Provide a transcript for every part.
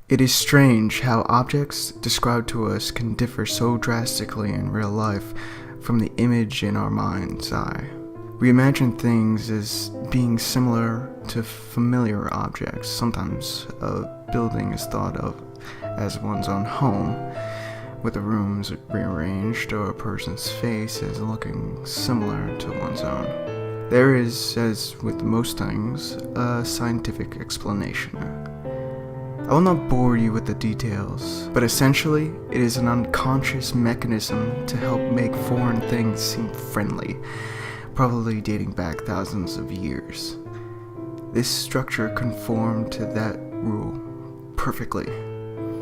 It is strange how objects described to us can differ so drastically in real life from the image in our mind's eye. We imagine things as being similar to familiar objects. Sometimes a building is thought of as one's own home, with the rooms rearranged, or a person's face as looking similar to one's own. There is, as with most things, a scientific explanation. I will not bore you with the details, but essentially, it is an unconscious mechanism to help make foreign things seem friendly, probably dating back thousands of years. This structure conformed to that rule perfectly.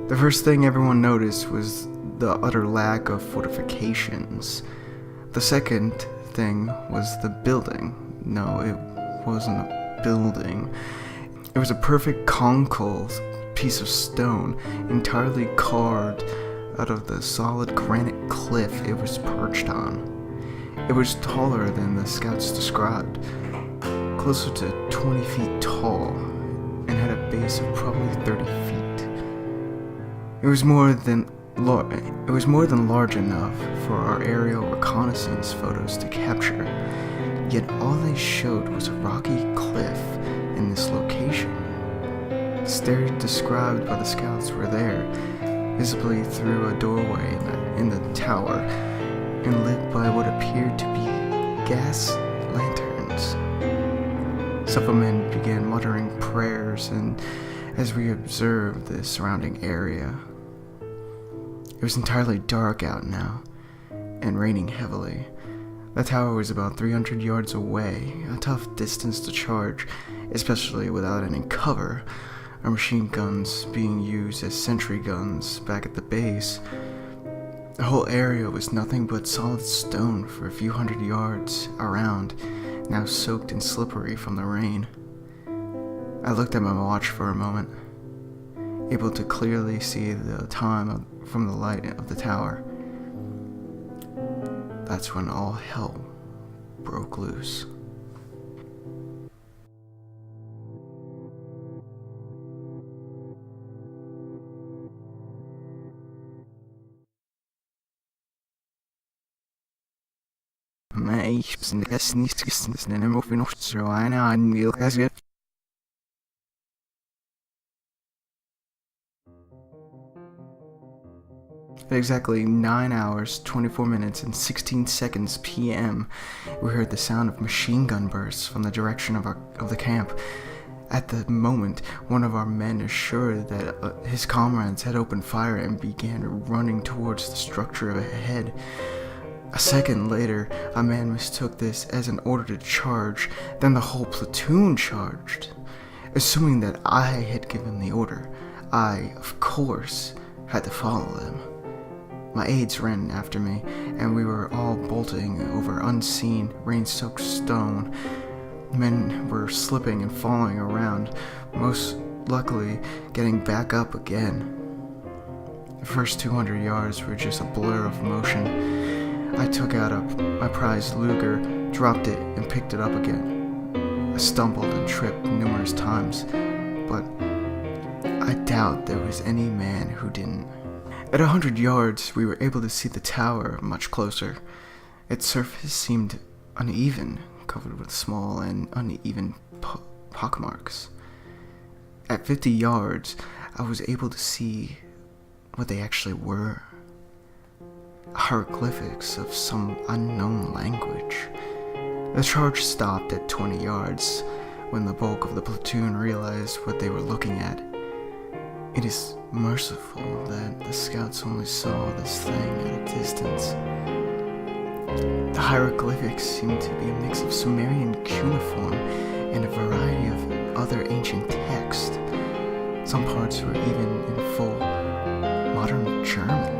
The first thing everyone noticed was the utter lack of fortifications. The second thing was the building. No, it wasn't a building. It was a perfect concave piece of stone, entirely carved out of the solid granite cliff it was perched on. It was taller than the scouts described, closer to 20 feet tall, and had a base of probably 30 feet. It was more than large enough for our aerial reconnaissance photos to capture, yet all they showed was a rocky cliff in this location. The stairs described by the scouts were there, visibly through a doorway in the tower, and lit by what appeared to be gas lanterns. Several men began muttering prayers, and as we observed the surrounding area, it was entirely dark out now, and raining heavily. The tower was about 300 yards away, a tough distance to charge, especially without any cover. Our machine guns being used as sentry guns back at the base. The whole area was nothing but solid stone for a few hundred yards around, now soaked and slippery from the rain. I looked at my watch for a moment, able to clearly see the time from the light of the tower. That's when all hell broke loose. At exactly 9 hours, 24 minutes, and 16 seconds p.m., we heard the sound of machine gun bursts from the direction of the camp. At the moment, one of our men assured that his comrades had opened fire and began running towards the structure ahead. A second later, a man mistook this as an order to charge, then the whole platoon charged. Assuming that I had given the order, I, of course, had to follow them. My aides ran after me, and we were all bolting over unseen, rain-soaked stone. Men were slipping and falling around, most luckily getting back up again. The first 200 yards were just a blur of motion. I took out my prized Luger, dropped it, and picked it up again. I stumbled and tripped numerous times, but I doubt there was any man who didn't. At 100 yards, we were able to see the tower much closer. Its surface seemed uneven, covered with small and uneven pockmarks. At 50 yards, I was able to see what they actually were. Hieroglyphics of some unknown language. The charge stopped at 20 yards when the bulk of the platoon realized what they were looking at. It is merciful that the scouts only saw this thing at a distance. The hieroglyphics seemed to be a mix of Sumerian cuneiform and a variety of other ancient text. Some parts were even in full modern German.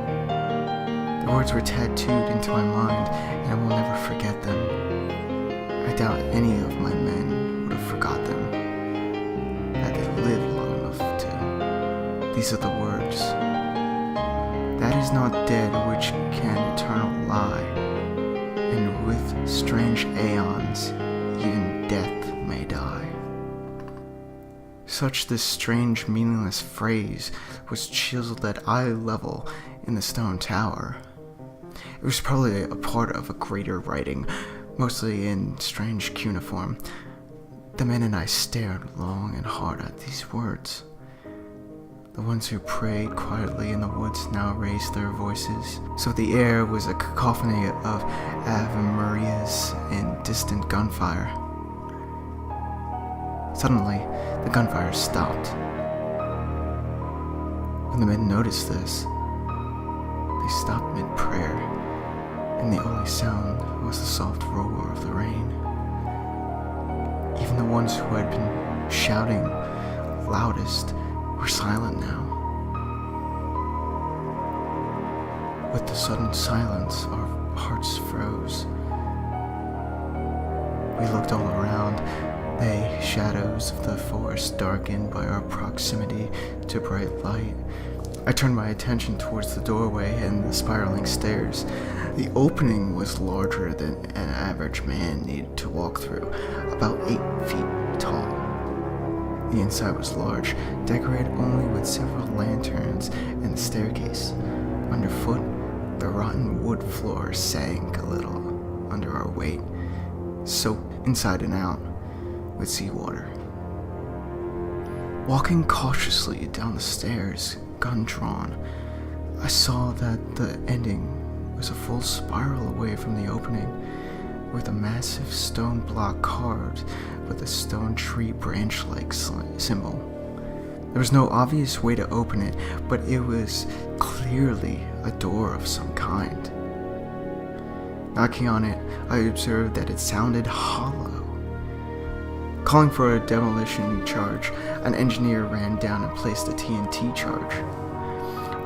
The words were tattooed into my mind, and I will never forget them. I doubt any of my men would have forgot them, had they lived long enough to. These are the words. That is not dead which can eternal lie, and with strange aeon Such this strange, meaningless phrase was chiseled at eye level in the stone tower. It was probably a part of a greater writing, mostly in strange cuneiform. The men and I stared long and hard at these words. The ones who prayed quietly in the woods now raised their voices, so the air was a cacophony of Ave Marias and distant gunfire. Suddenly, the gunfire stopped. When the men noticed this, they stopped mid-prayer, and the only sound was the soft roar of the rain. Even the ones who had been shouting loudest were silent now. With the sudden silence, our hearts froze. We looked all around, the shadows of the forest darkened by our proximity to bright light. I turned my attention towards the doorway and the spiraling stairs. The opening was larger than an average man needed to walk through, about 8 feet tall. The inside was large, decorated only with several lanterns and the staircase. Underfoot, the rotten wood floor sank a little under our weight, soaked inside and out with seawater. Walking cautiously down the stairs, gun drawn, I saw that the ending was a full spiral away from the opening, with a massive stone block carved with a stone tree branch-like symbol. There was no obvious way to open it, but it was clearly a door of some kind. Knocking on it, I observed that it sounded hollow. Calling for a demolition charge, an engineer ran down and placed a TNT charge.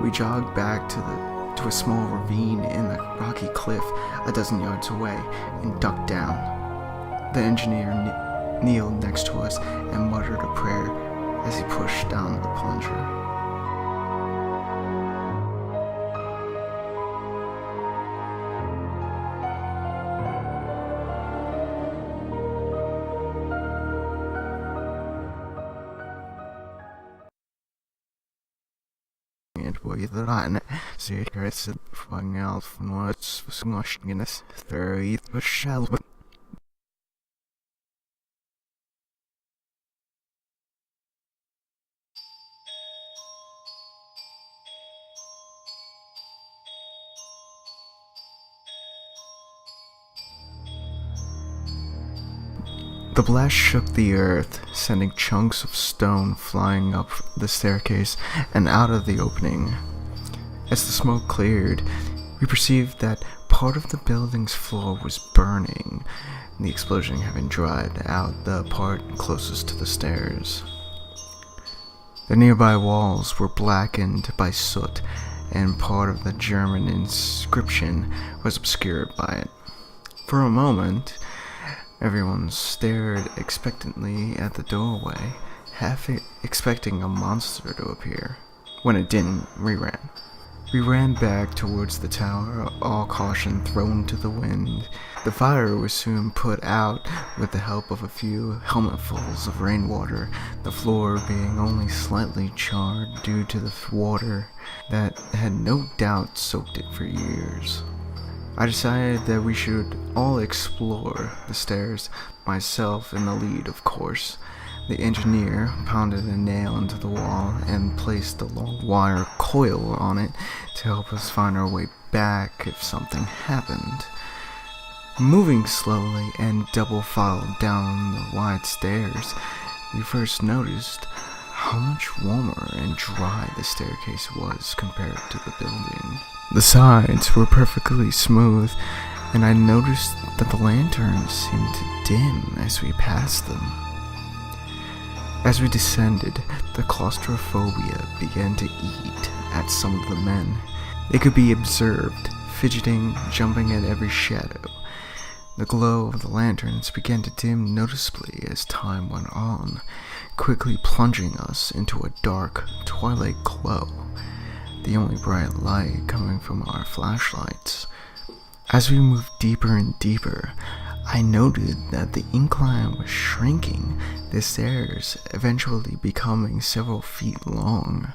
We jogged back to a small ravine in the rocky cliff a dozen yards away and ducked down. The engineer kneeled next to us and muttered a prayer as he pushed down the plunger. With the secrets flying out from what's smoshing us through the shell. The blast shook the earth, sending chunks of stone flying up the staircase and out of the opening. As the smoke cleared, we perceived that part of the building's floor was burning, the explosion having dried out the part closest to the stairs. The nearby walls were blackened by soot, and part of the German inscription was obscured by it. For a moment, everyone stared expectantly at the doorway, half expecting a monster to appear. When it didn't, we ran. We ran back towards the tower, all caution thrown to the wind. The fire was soon put out with the help of a few helmetfuls of rainwater, the floor being only slightly charred due to the water that had no doubt soaked it for years. I decided that we should all explore the stairs, myself in the lead, of course. The engineer pounded a nail into the wall and placed a long wire coil on it to help us find our way back if something happened. Moving slowly and double filed down the wide stairs, we first noticed how much warmer and dry the staircase was compared to the building. The sides were perfectly smooth, and I noticed that the lanterns seemed to dim as we passed them. As we descended, the claustrophobia began to eat at some of the men. They could be observed, fidgeting, jumping at every shadow. The glow of the lanterns began to dim noticeably as time went on, quickly plunging us into a dark, twilight glow, the only bright light coming from our flashlights. As we moved deeper and deeper, I noted that the incline was shrinking, the stairs eventually becoming several feet long.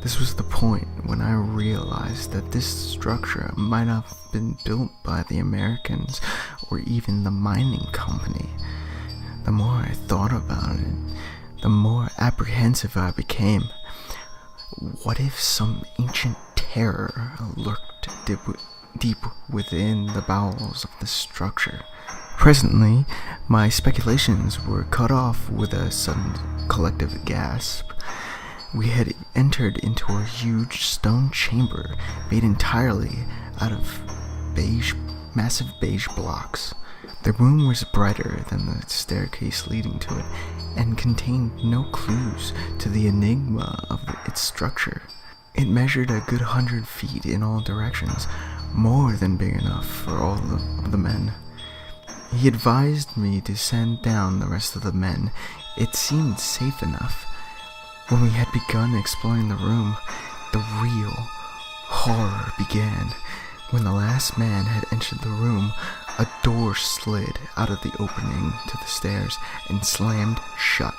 This was the point when I realized that this structure might have been built by the Americans or even the mining company. The more I thought about it, the more apprehensive I became. What if some ancient terror lurked deep within the bowels of the structure? Presently, my speculations were cut off with a sudden collective gasp. We had entered into a huge stone chamber made entirely out of massive beige blocks. The room was brighter than the staircase leading to it, and contained no clues to the enigma of its structure. It measured a good 100 feet in all directions, more than big enough for all of the men. He advised me to send down the rest of the men. It seemed safe enough. When we had begun exploring the room, the real horror began. When the last man had entered the room, a door slid out of the opening to the stairs and slammed shut.